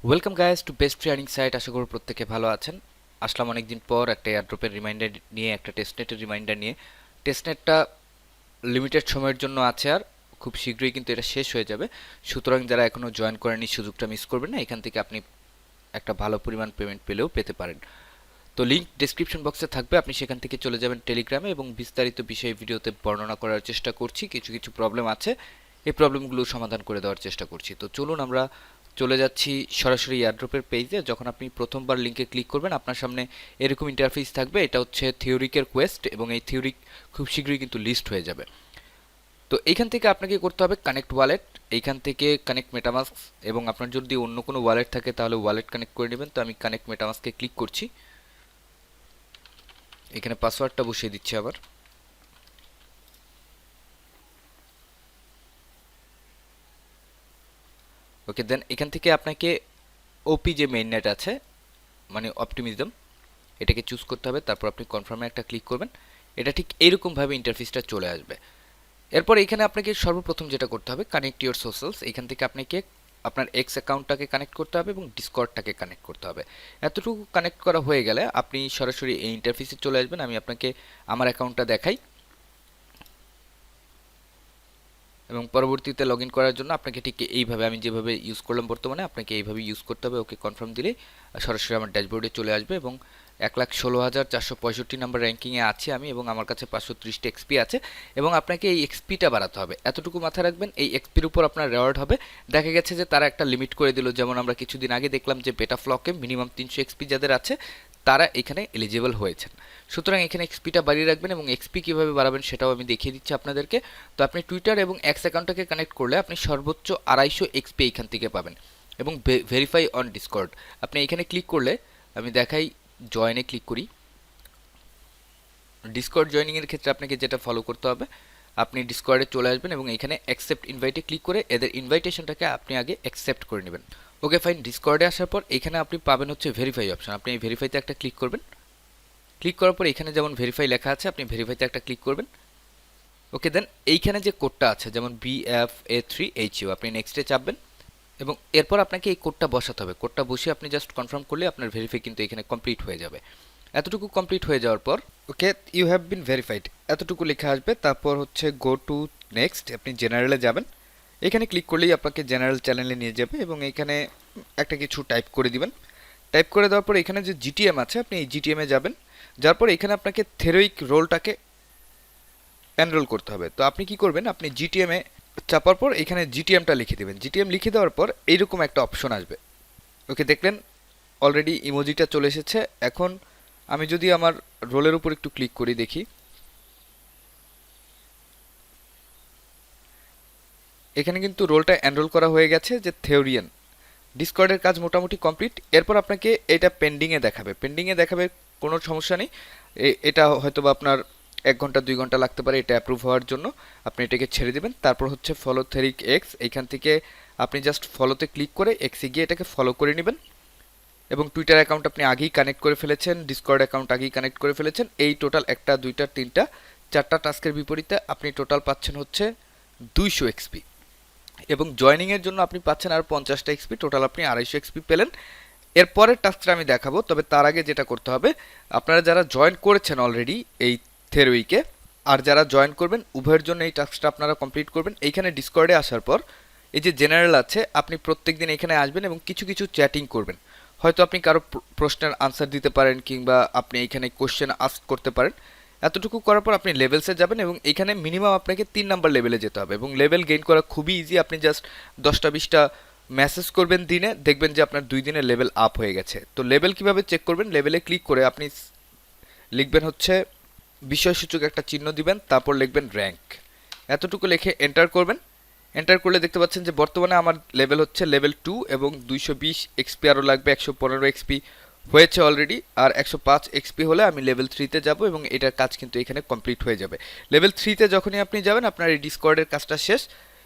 Welcome guys to best training site. আশা করি প্রত্যেকে ভালো আছেন। আসলাম অনেকদিন পর একটা এয়ারড্রপের রিমাইন্ডার নিয়ে, একটা টেস্টনেটের রিমাইন্ডার নিয়ে। টেস্টনেটটা লিমিটেড সময়ের জন্য আছে, আর খুব শীঘ্রই কিন্তু এটা শেষ হয়ে যাবে। সুতরাং যারা এখনও জয়েন করেনি সুযোগটা মিস করবেন না। এখান থেকে আপনি একটা ভালো পরিমাণ পেমেন্ট পেলেও পেতে পারেন। তো লিঙ্ক ডেসক্রিপশন বক্সে থাকবে, আপনি সেখান থেকে চলে যাবেন টেলিগ্রামে, এবং বিস্তারিত বিষয়ে ভিডিওতে বর্ণনা করার চেষ্টা করছি। কিছু কিছু প্রবলেম আছে, এই প্রবলেমগুলো সমাধান করে দেওয়ার চেষ্টা করছি। তো চলুন আমরা চলে যাচ্ছি সরাসরি এয়ারড্রপের পেজে। যখন আপনি প্রথমবার লিঙ্কে ক্লিক করবেন আপনার সামনে এরকম ইন্টারফেস থাকবে। এটা হচ্ছে থিওরিকের কোয়েস্ট, এবং এই থিওরিক খুব শীঘ্রই কিন্তু লিস্ট হয়ে যাবে। তো এইখান থেকে আপনাকে করতে হবে কানেক্ট ওয়ালেট, এইখান থেকে কানেক্ট মেটামাস্ক, এবং আপনার যদি অন্য কোনো ওয়ালেট থাকে তাহলে ওয়ালেট কানেক্ট করে নেবেন। তো আমি কানেক্ট মেটামাস্কে ক্লিক করছি, এখানে পাসওয়ার্ডটা বসিয়ে দিচ্ছি আবার। ওকে, দেন এখান থেকে আপনাকে ওপি যে মেইন নেট আছে, মানে অপটিমিজম, এটাকে চুজ করতে হবে। তারপর আপনি কনফার্মে একটা ক্লিক করবেন। এটা ঠিক এইরকমভাবে ইন্টারফেসটা চলে আসবে। এরপর এখানে আপনাকে সর্বপ্রথম যেটা করতে হবে, কানেক্ট ইউর সোশ্যালস। এখান থেকে আপনাকে আপনার এক্স অ্যাকাউন্টটাকে কানেক্ট করতে হবে এবং ডিসকর্ডটাকে কানেক্ট করতে হবে। এতটুকু কানেক্ট করা হয়ে গেলে আপনি সরাসরি এই ইন্টারফেসে চলে আসবেন। আমি আপনাকে আমার অ্যাকাউন্টটা দেখাই, এবং পরবর্তীতে লগ ইন করার জন্য আপনাকে ঠিক এইভাবে, আমি যেভাবে ইউজ করলাম বর্তমানে, আপনাকে এইভাবে ইউজ করতে হবে। ওকে কনফার্ম দিলেই সরাসরি আমার ড্যাশবোর্ডে চলে আসবে, এবং 1,16,465 নাম্বার র্যাঙ্কিংয়ে আছি আমি, এবং আমার কাছে 530টা এক্সপি আছে। এবং আপনাকে এই এক্সপিটা বাড়াতে হবে, এতটুকু মাথায় রাখবেন। এই এক্সপির উপর আপনার রেওয়ার্ড হবে। দেখা গেছে যে তারা একটা লিমিট করে দিল, যেমন আমরা কিছুদিন আগে দেখলাম যে বেটা ফ্লকে মিনিমাম 300 এক্সপি যাদের আছে তারা এখানে এলিজিবল হয়েছেন। সুতরাং এখানে এক্সপিটা বাড়িয়ে রাখবেন, এবং এক্সপি কীভাবে বাড়াবেন সেটাও আমি দেখিয়ে দিচ্ছি আপনাদেরকে। তো আপনি টুইটার এবং এক্স অ্যাকাউন্টটাকে কানেক্ট করলে আপনি সর্বোচ্চ 250 এক্সপি এইখান থেকে পাবেন, এবং ভেরিফাই অন ডিসকর্ড আপনি এখানে ক্লিক করলে, আমি দেখাই, জয়েনে ক্লিক করি। ডিসকর্ড জয়েনিংয়ের ক্ষেত্রে আপনাকে যেটা ফলো করতে হবে, আপনি ডিসকর্ডে চলে আসবেন এবং এখানে অ্যাকসেপ্ট ইনভাইটে ক্লিক করে এদের ইনভাইটেশনটাকে আপনি আগে অ্যাকসেপ্ট করে নেবেন। ওকে ফাইন, ডিসকর্ডে আসার পর এখানে আপনি পাবেন হচ্ছে ভেরিফাই অপশন। আপনি এই ভেরিফাইতে একটা ক্লিক করবেন। ক্লিক করার পর এখানে যেমন ভেরিফাই লেখা আছে, আপনি ভেরিফাইতে একটা ক্লিক করবেন। ওকে, দেন এইখানে যে কোডটা আছে, যেমন BFA3HU, আপনি নেক্সটে চাপবেন, এবং এরপর আপনাকে এই কোডটা বসাতে হবে। কোডটা বসিয়ে আপনি জাস্ট কনফার্ম করলে আপনার ভেরিফাই কিন্তু এখানে কমপ্লিট হয়ে যাবে। এতটুকু কমপ্লিট হয়ে যাওয়ার পর, ওকে, ইউ হ্যাভ বিন ভেরিফাইড, এতটুকু লেখা আসবে। তারপর হচ্ছে গো টু নেক্সট, আপনি জেনারেলে যাবেন। এখানে ক্লিক করলেই আপনাকে জেনারেল চ্যানেলে নিয়ে যাবে, এবং এখানে একটা কিছু টাইপ করে দিবেন। টাইপ করে দেওয়ার পর এখানে যে জিটিএম আছে, আপনি এই জিটিএমে যাবেন। যার পর এখানে আপনাকে থেরোইক রোলটাকে এনরোল করতে হবে। তো আপনি কি করবেন, আপনি জিটিএমে চাপার পর এখানে জিটিএমটা লিখে দেবেন। জিটিএম লিখে দেওয়ার পর এইরকম একটা অপশন আসবে। ওকে, দেখলেন অলরেডি ইমোজিটা চলে এসেছে। এখন আমি যদি আমার রোলের উপর একটু ক্লিক করি, দেখি এখানে কিন্তু রোলটা এনরোল করা হয়ে গেছে, যে থিওরিয়ান। ডিসকর্ডের কাজ মোটামুটি কমপ্লিট। এরপর আপনাকে এটা পেন্ডিংয়ে দেখাবে, পেন্ডিংয়ে দেখাবে, কোনো সমস্যা নেই। এটা হয়তো বা আপনার 1 ঘন্টা 2 ঘন্টা লাগতে পারে এটা অ্যাপ্রুভ হওয়ার জন্য। আপনি এটাকে ছেড়ে দেবেন। তারপর হচ্ছে ফলো থেরিক এক্স, এইখান থেকে আপনি জাস্ট ফলোতে ক্লিক করে এক্সে গিয়ে এটাকে ফলো করে নেবেন। এবং টুইটার অ্যাকাউন্ট আপনি আগেই কানেক্ট করে ফেলেছেন, ডিসকর্ড অ্যাকাউন্ট আগেই কানেক্ট করে ফেলেছেন। এই টোটাল 1টা 2টা 3টা 4টা টাস্কের বিপরীতে আপনি টোটাল পাচ্ছেন হচ্ছে 200 এক্সপি, এবং জয়নিংয়ের জন্য আপনি পাচ্ছেন আর 50টা এক্সপি। টোটাল আপনি 250 এক্সপি পেলেন। এরপরের টাস্কটা আমি দেখাবো, তবে তার আগে যেটা করতে হবে, আপনারা যারা জয়েন করেছেন অলরেডি এই থেরুইকে, আর যারা জয়েন করবেন, উভয়ের জন্য এই টাস্কটা আপনারা কমপ্লিট করবেন। এইখানে ডিসকর্ডে আসার পর এই যে জেনারেল আছে, আপনি প্রত্যেক দিন এখানে আসবেন এবং কিছু কিছু চ্যাটিং করবেন। হয়তো আপনি কারো প্রশ্নের আনসার দিতে পারেন, কিংবা আপনি এখানে কোশ্চেন আস্ক করতে পারেন। এতটুকু করার পর আপনি লেভেলসে যাবেন, এবং এখানে মিনিমাম আপনাকে 3 নাম্বার লেভেলে যেতে হবে, এবং লেভেল গেইন করা খুবই ইজি। আপনি জাস্ট 10টা 20টা মেসেজ করবেন দিনে, দেখবেন যে আপনার 2 দিনে লেভেল আপ হয়ে গেছে। তো লেভেল কিভাবে চেক করবেন, লেভেলে ক্লিক করে আপনি লিখবেন হচ্ছে বিষয়সূচক একটা চিহ্ন দিবেন, তারপর লিখবেন র্যাঙ্ক। এতটুকু লিখে এন্টার করবেন। এন্টার করলে দেখতে পাচ্ছেন যে বর্তমানে আমার লেভেল হচ্ছে লেভেল 2, এবং 220 এক্সপি আরও লাগবে। 115 এক্সপি হয়েছে অলরেডি, আর 105 এক্সপি হলে আমি লেভেল 3তে যাব, এবং এটার কাজ কিন্তু এখানে কমপ্লিট হয়ে যাবে। লেভেল 3তে যখনই আপনি যাবেন আপনার এই ডিসকর্ডের কাজটা শেষ,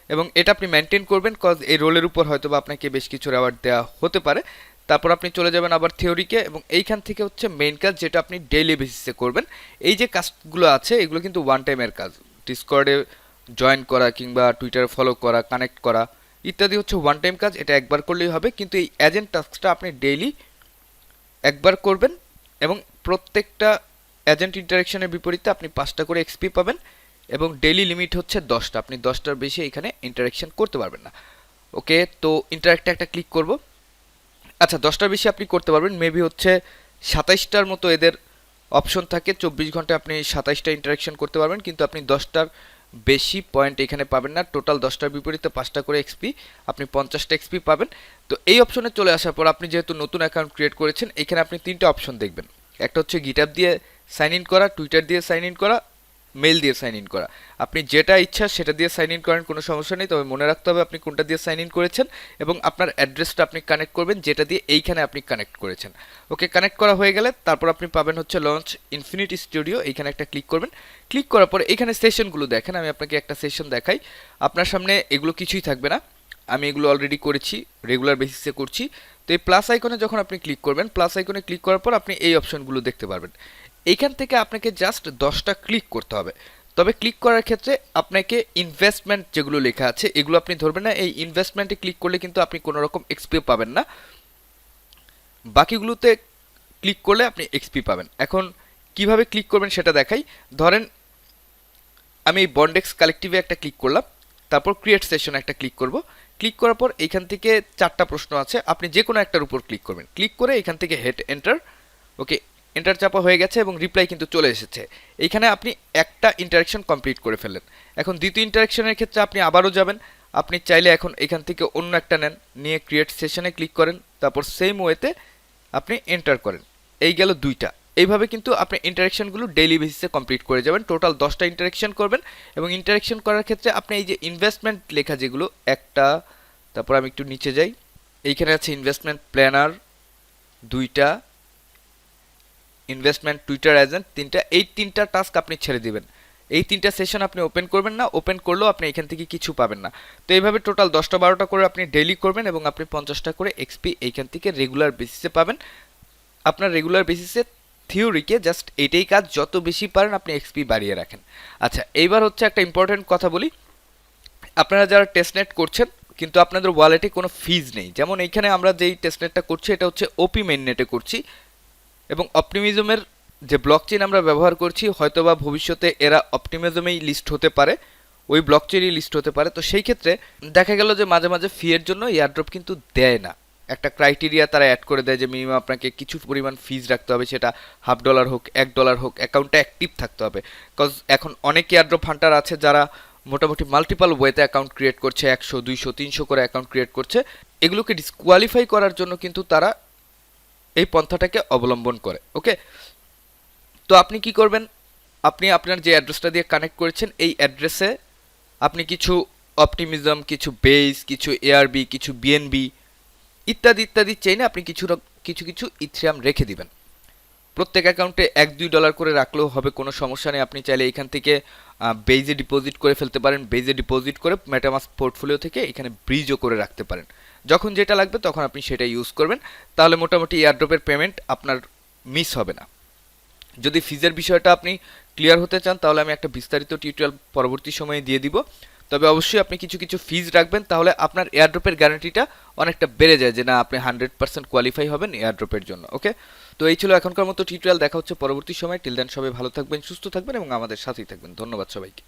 এবং এটা আপনি মেনটেন করবেন, কজ এই রোলের উপর হয়তো বা আপনাকে বেশ কিছু রেওয়ার্ড দেওয়া হতে পারে। তারপর আপনি চলে যাবেন আবার থিওরিকে, এবং এইখান থেকে হচ্ছে মেইন কাজ, যেটা আপনি ডেইলি বেসিসে করবেন। এই যে কাজগুলো আছে এগুলো কিন্তু ওয়ান টাইমের কাজ। ডিসকর্ডে জয়েন করা, কিংবা টুইটারে ফলো করা, কানেক্ট করা, ইত্যাদি হচ্ছে ওয়ান টাইম কাজ, এটা একবার করলেই হবে। কিন্তু এই এজেন্ট টাস্কটা আপনি ডেইলি একবার করবেন এবং প্রত্যেকটা এজেন্ট ইন্টারাকশনের বিপরীতে আপনি 5টা করে এক্সপি পাবেন এবং ডেইলি লিমিট হচ্ছে 10টা। আপনি 10টার বেশি এখানে ইন্টারাকশন করতে পারবেন না। ওকে, তো ইন্টারাক্টে একটা ক্লিক করব। আচ্ছা, 10টার বেশি আপনি করতে পারবেন, মেবি হচ্ছে 27টার মতো এদের অপশন থাকে। 24 ঘন্টায় আপনি 27টা ইন্টারাকশন করতে পারবেন, কিন্তু আপনি 10টার বেশি পয়েন্ট এখানে পাবেন না। টোটাল 10টার বিপরীতে 5টা করে এক্সপি, আপনি 50টা এক্সপি পাবেন। তো এই অপশনে চলে আসার পর আপনি যেহেতু নতুন অ্যাকাউন্ট ক্রিয়েট করেছেন, এখানে আপনি 3টা অপশন দেখবেন। একটা হচ্ছে গিটহাব দিয়ে সাইন ইন করা, টুইটার দিয়ে সাইন ইন করা, মেল দিয়ে সাইন ইন করা। আপনি যেটা ইচ্ছা সেটা দিয়ে সাইন ইন করেন, কোনো সমস্যা নেই। তবে মনে রাখতে হবে আপনি কোনটা দিয়ে সাইন ইন করেছেন এবং আপনার অ্যাড্রেসটা আপনি কানেক্ট করবেন যেটা দিয়ে এইখানে আপনি কানেক্ট করেছেন। ওকে, কানেক্ট করা হয়ে গেলে তারপর আপনি পাবেন হচ্ছে লঞ্চ ইনফিনিটি স্টুডিও। এইখানে একটা ক্লিক করবেন। ক্লিক করার পরে এখানে সেশনগুলো দেখেন। আমি আপনাকে একটা সেশন দেখাই। আপনার সামনে এগুলো কিছুই থাকবে না, আমি এগুলো অলরেডি করেছি, রেগুলার বেসিসে করছি। তো এই প্লাস আইকনে যখন আপনি ক্লিক করবেন, প্লাস আইকনে ক্লিক করার পর আপনি এই অপশনগুলো দেখতে পারবেন। এইখান থেকে আপনাকে জাস্ট 10টা ক্লিক করতে হবে। তবে ক্লিক করার ক্ষেত্রে আপনাকে ইনভেস্টমেন্ট যেগুলো লেখা আছে এগুলো আপনি ধরবেন না। এই ইনভেস্টমেন্টে ক্লিক করলে কিন্তু আপনি কোনো রকম এক্সপি পাবেন না, বাকিগুলোতে ক্লিক করলে আপনি এক্সপি পাবেন। এখন কিভাবে ক্লিক করবেন সেটা দেখাই। ধরেন আমি এই বন্ডেক্স কালেকটিভে একটা ক্লিক করলাম, তারপর ক্রিয়েট সেশনে একটা ক্লিক করব। ক্লিক করার পর এইখান থেকে 4টা প্রশ্ন আছে, আপনি যে কোনো একটার উপর ক্লিক করবেন। ক্লিক করে এখান থেকে হেড এন্টার। ওকে, এন্টার চাপা হয়ে গেছে এবং রিপ্লাই কিন্তু চলে এসেছে। এইখানে আপনি একটা ইন্টারাকশন কমপ্লিট করে ফেললেন। এখন দ্বিতীয় ইন্টারাকশনের ক্ষেত্রে আপনি আবারও যাবেন। আপনি চাইলে এখন এখান থেকে অন্য একটা নেন, নিয়ে ক্রিয়েট সেশনে ক্লিক করেন, তারপর সেম ওয়েতে আপনি এন্টার করেন। এই গেল 2টা। এইভাবে কিন্তু আপনি ইন্টারাকশনগুলো ডেইলি বেসিসে কমপ্লিট করে যাবেন। টোটাল 10টা ইন্টারাকশন করবেন এবং ইন্টারাকশন করার ক্ষেত্রে আপনি এই যে ইনভেস্টমেন্ট লেখা যেগুলো একটা, তারপর আমি একটু নিচে যাই, এইখানে আছে ইনভেস্টমেন্ট প্ল্যানার 2টা, ইনভেস্টমেন্ট টুইটার এজেন্ট 3টা। এই 3টা টাস্ক আপনি ছেড়ে দিবেন। এই 3টা সেশন আপনি ওপেন করবেন না, ওপেন করলেও আপনি এখান থেকে কিছু পাবেন না। তো এইভাবে টোটাল 10টা 12টা করে আপনি ডেইলি করবেন এবং আপনি 50টা করে এক্সপি এইখান থেকে রেগুলার বেসিসে পাবেন। আপনার রেগুলার বেসিসে থিওরিকে জাস্ট এটাই কাজ, যত বেশি পারেন আপনি এক্সপি বাড়িয়ে রাখেন। আচ্ছা, এইবার হচ্ছে একটা ইম্পর্টেন্ট কথা বলি। আপনারা যারা টেস্টনেট করছেন কিন্তু আপনাদের ওয়ালেটে কোনো ফিজ নেই, যেমন এইখানে আমরা যেই টেস্টনেটটা করছি এটা হচ্ছে ওপি মেইননেটে করছি এবং অপটিমিজমের যে ব্লকচেইন আমরা ব্যবহার করছি হয়তোবা ভবিষ্যতে এরা অপটিমিজমেই লিস্ট হতে পারে, ওই ব্লকচেইনই লিস্ট হতে পারে। তো সেই ক্ষেত্রে দেখা গেল যে মাঝে মাঝে ফি এর জন্য এয়ারড্রপ কিন্তু দেয় না। একটা ক্রাইটেরিয়া তারা অ্যাড করে দেয় যে মিনিমাম আপনাকে কিছু পরিমাণ ফিজ রাখতে হবে, সেটা $0.50 হোক $1 হোক, অ্যাকাউন্টটা অ্যাক্টিভ থাকতে হবে। কজ এখন অনেক এয়ারড্রপ হান্টার আছে যারা মোটামুটি মাল্টিপাল ওয়েতে অ্যাকাউন্ট ক্রিয়েট করছে, 100 200 300 করে অ্যাকাউন্ট ক্রিয়েট করছে। এগুলোকে ডিসকোয়ালিফাই করার জন্য কিন্তু তারা এই পন্থাটাকে অবলম্বন করে। ওকে, তো আপনি কি করবেন, আপনি আপনার যে অ্যাড্রেসটা দিয়ে কানেক্ট করেছেন এই অ্যাড্রেসে আপনি কিছু অপটিমিজম, কিছু বেস, কিছু এআরবি, কিছু বিএনবি ইত্যাদি ইত্যাদি চেইনে আপনি কিছু কিছু কিছু ইথিরিয়াম রেখে দিবেন। প্রত্যেক অ্যাকাউন্টে $1-2 করে রাখলেও হবে, কোনো সমস্যা নেই। আপনি চাইলে এখান থেকে বেজে ডিপোজিট করে ফেলতে পারেন, বেজে ডিপোজিট করে মেটামাস্ক পোর্টফোলিও থেকে এখানে ব্রিজও করে রাখতে পারেন। যখন যেটা লাগবে তখন আপনি সেটা ইউজ করবেন, তাহলে মোটামুটি এয়ারড্রপের পেমেন্ট আপনার মিস হবে না। যদি ফিজের বিষয়টা আপনি ক্লিয়ার হতে চান তাহলে আমি একটা বিস্তারিত টিউটোরিয়াল পরবর্তী সময়ে দিয়ে দিব। তবে অবশ্যই আপনি কিছু কিছু ফিজ রাখবেন, তাহলে আপনার এয়ারড্রপের গ্যারান্টিটা অনেকটা বেড়ে যায় যে না আপনি 100% কোয়ালিফাই হবেন এয়ারড্রপের জন্য। ওকে, তো এই ছিল এখনকার মতো টিউটোরিয়াল। দেখা হচ্ছে পরবর্তী সময়। টিল দেন সবাই ভালো থাকবেন, সুস্থ থাকবেন এবং আমাদের সাথেই থাকবেন। ধন্যবাদ সবাইকে।